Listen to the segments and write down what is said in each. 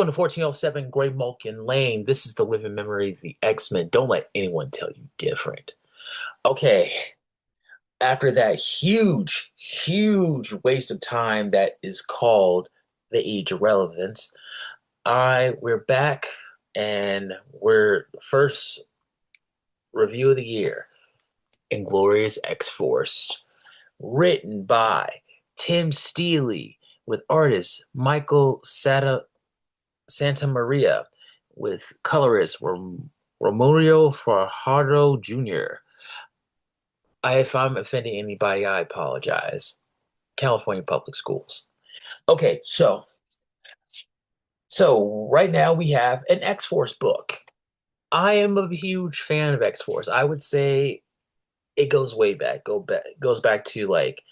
Welcome to 1407 Gray Malkin Lane. This is the living memory of the X-Men. Don't let anyone tell you different. Okay, after that huge waste of time that is called the Age of Relevance, we're back and we're first review of the year, Inglorious X-Force, written by Tim Steele with artist Michael Santa Maria, with colorist Romurio Fajardo Jr. If I'm offending anybody, I apologize. California Public Schools. Okay, so right now we have an X-Force book. I am a huge fan of X-Force. I would say it goes way back. Goes back to like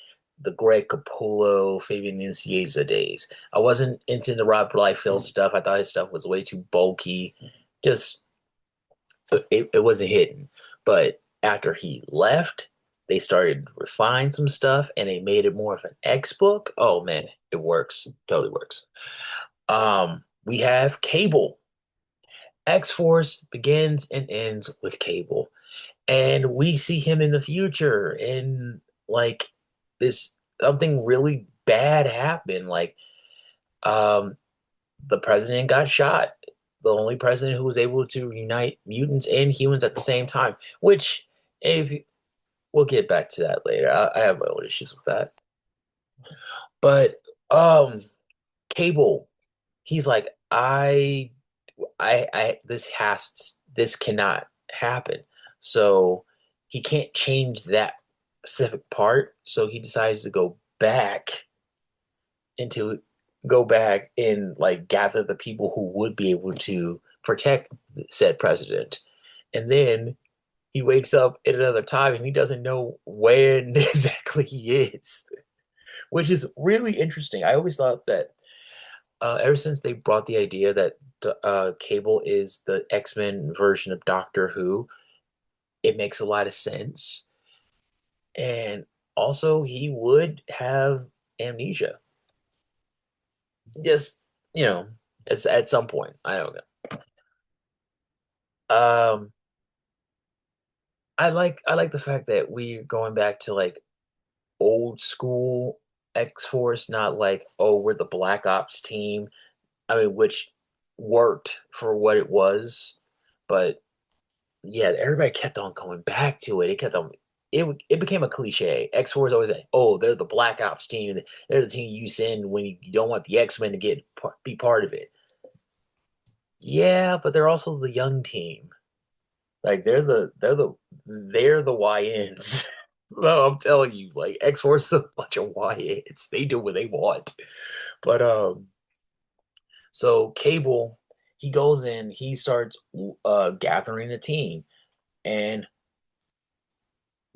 the Greg Capullo, Fabian Nicieza days. I wasn't into the Rob Liefeld stuff. I thought his stuff was way too bulky. Just it wasn't hitting. But after he left, they started refine some stuff and they made it more of an X book. Oh man, it works. Totally works. We have Cable. X-Force begins and ends with Cable. And we see him in the future and like this something really bad happened. Like um the president got shot. The only president who was able to unite mutants and humans at the same time, which if we'll get back to that later. I have my own issues with that. But um Cable, he's like, this cannot happen. So he can't change that specific part. So he decides to into go back and like gather the people who would be able to protect said president. And then he wakes up at another time and he doesn't know where exactly he is, which is really interesting. I always thought that ever since they brought the idea that Cable is the X-Men version of Doctor Who, it makes a lot of sense. And also, he would have amnesia. Just, you know, at some point. I don't know. Um, I like the fact that we're going back to like old school X-Force, not like, oh, we're the Black Ops team. I mean, which worked for what it was, but yeah, everybody kept on going back to it. It kept on. It became a cliche. X-Force always say, "Oh, they're the Black Ops team. They're the team you send when you don't want the X-Men to be part of it." Yeah, but they're also the young team. Like they're the YNs. No, I'm telling you, like X-Force is a bunch of YNs. They do what they want. But so Cable, he goes in, he starts gathering a team, and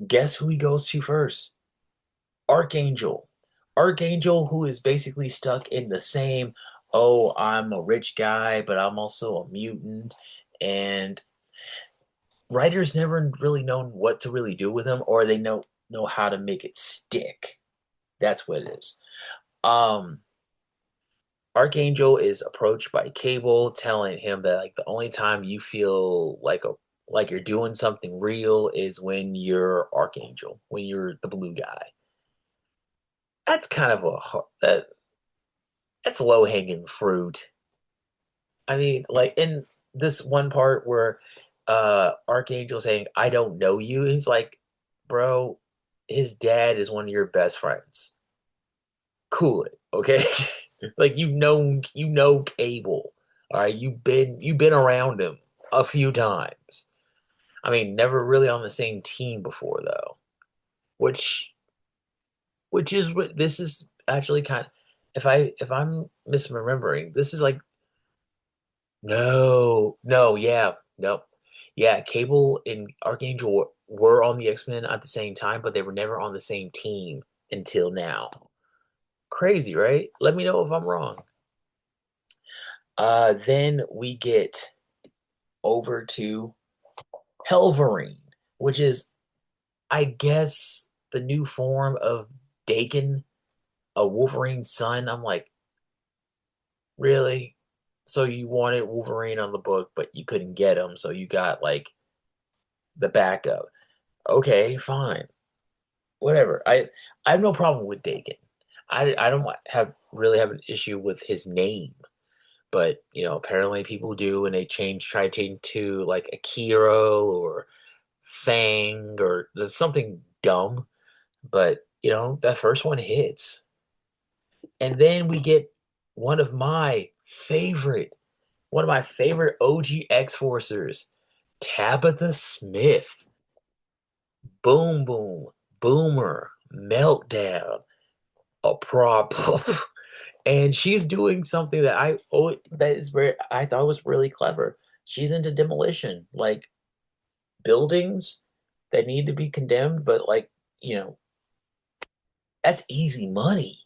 guess who he goes to first? Archangel. Archangel, who is basically stuck in the same, oh, I'm a rich guy, but I'm also a mutant. And writers never really known what to really do with him, or they know how to make it stick. That's what it is. Um, Archangel is approached by Cable, telling him that like the only time you feel like you're doing something real is when you're Archangel, when you're the blue guy. That's kind of that's low hanging fruit. I mean, like in this one part where Archangel saying, "I don't know you," he's like, "Bro, his dad is one of your best friends. Cool it, okay?" Like you know Cable. All right, you've been around him a few times. I mean, never really on the same team before though, which which is what this is actually kind of, if I'm misremembering, this is like, no, yeah, nope. Yeah, Cable and Archangel were on the X-Men at the same time, but they were never on the same team until now. Crazy, right? Let me know if I'm wrong. Then we get over to Helverine, which is, I guess, the new form of Dagon, a Wolverine's son. I'm like, really? So you wanted Wolverine on the book, but you couldn't get him, so you got like the backup. Okay, fine, whatever. I have no problem with Dakin. I don't have really have an issue with his name, but apparently people do, and they try to change to like Akira or Fang or something dumb. But that first one hits, and then we get one of my favorite, one of my favorite OG X Forcers, Tabitha Smith. Boom Boom, Boomer, Meltdown, a problem. And she's doing something that I thought was really clever. She's into demolition, like buildings that need to be condemned, but like, you know, that's easy money.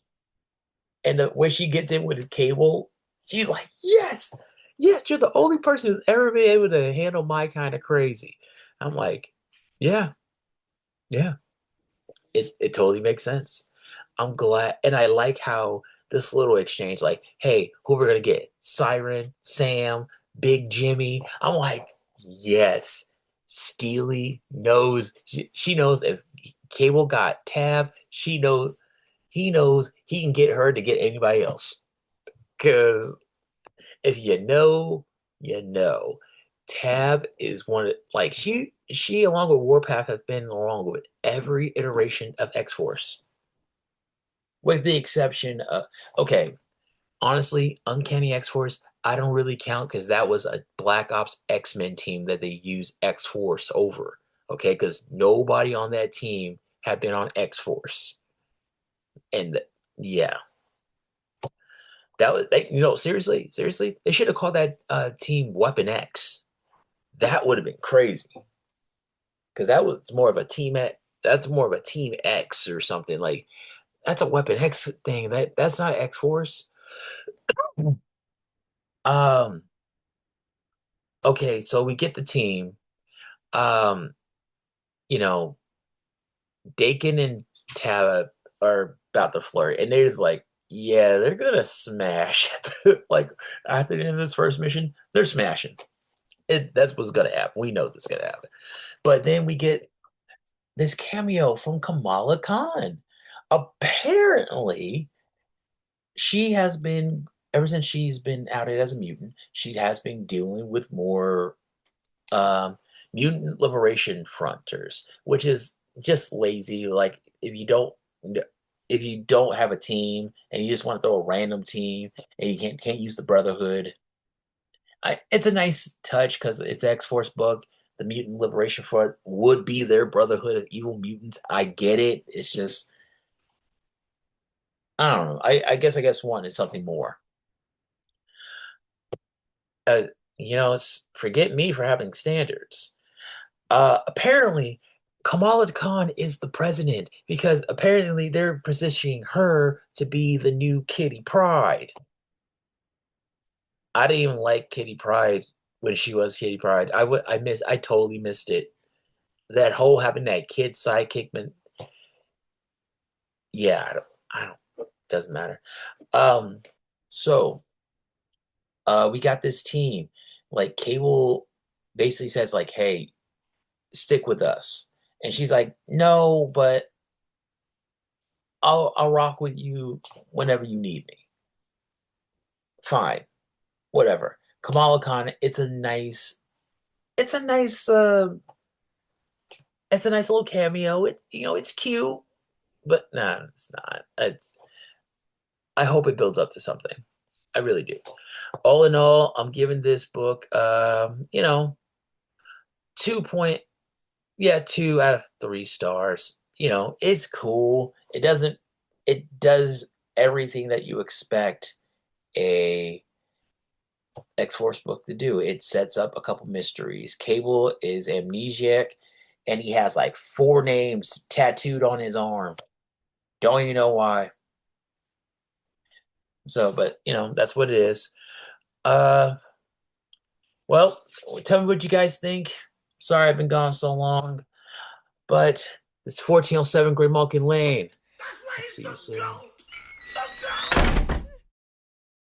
And when she gets in with Cable, she's like, yes, yes, you're the only person who's ever been able to handle my kind of crazy. I'm like, yeah, yeah, it totally makes sense. I'm glad, and I like how this little exchange, like, hey, who we're gonna get? Siren, Sam, Big Jimmy. I'm like, yes. Steely knows she knows if Cable got Tab, he knows he can get her to get anybody else. Cause if you know, you know. Tab is one of like she along with Warpath have been along with every iteration of X Force, with the exception of okay, honestly, Uncanny X Force, I don't really count because that was a Black Ops X-Men team that they used X Force over. Okay, because nobody on that team had been on X Force. And yeah, that was seriously, seriously, they should have called that team Weapon X. That would have been crazy. Because that was more of a team X, that's more of a team X or something. Like that's a Weapon X thing. That's not X Force. Um, okay, so we get the team. Um, you know, Dakin and Tara are about to flirt, and they're just like, yeah, they're gonna smash. Like after the end of this first mission, they're smashing. That's what's gonna happen. We know this is gonna happen. But then we get this cameo from Kamala Khan. Apparently, she has been ever since she's been outed as a mutant. She has been dealing with more um, mutant liberation fronters, which is just lazy. Like if you don't have a team and you just want to throw a random team and you can't use the Brotherhood, it's a nice touch because it's X Force book. The Mutant Liberation Front would be their Brotherhood of Evil Mutants. I get it. It's just I don't know. I guess one is something more. Uh, it's forget me for having standards. Apparently, Kamala Khan is the president because apparently they're positioning her to be the new Kitty Pryde. I didn't even like Kitty Pryde when she was Kitty Pryde. I totally missed it. That whole having that kid sidekick, man. Yeah, I don't, doesn't matter. Um, so we got this team. Like Cable basically says, like, hey, stick with us. And she's like, no, but I'll rock with you whenever you need me. Fine, whatever. Kamala Khan, it's a nice it's a nice little cameo. It's cute, but nah, it's not. I hope it builds up to something. I really do. All in all, I'm giving this book 2 point yeah, 2 out of 3 stars. It's cool. It does everything that you expect a X-Force book to do. It sets up a couple mysteries. Cable is amnesiac, and he has like 4 names tattooed on his arm. Don't even know why. So, but that's what it is. Uh, well, tell me what you guys think. Sorry I've been gone so long, but it's 1407 Great Malkin Lane. I'll see you soon.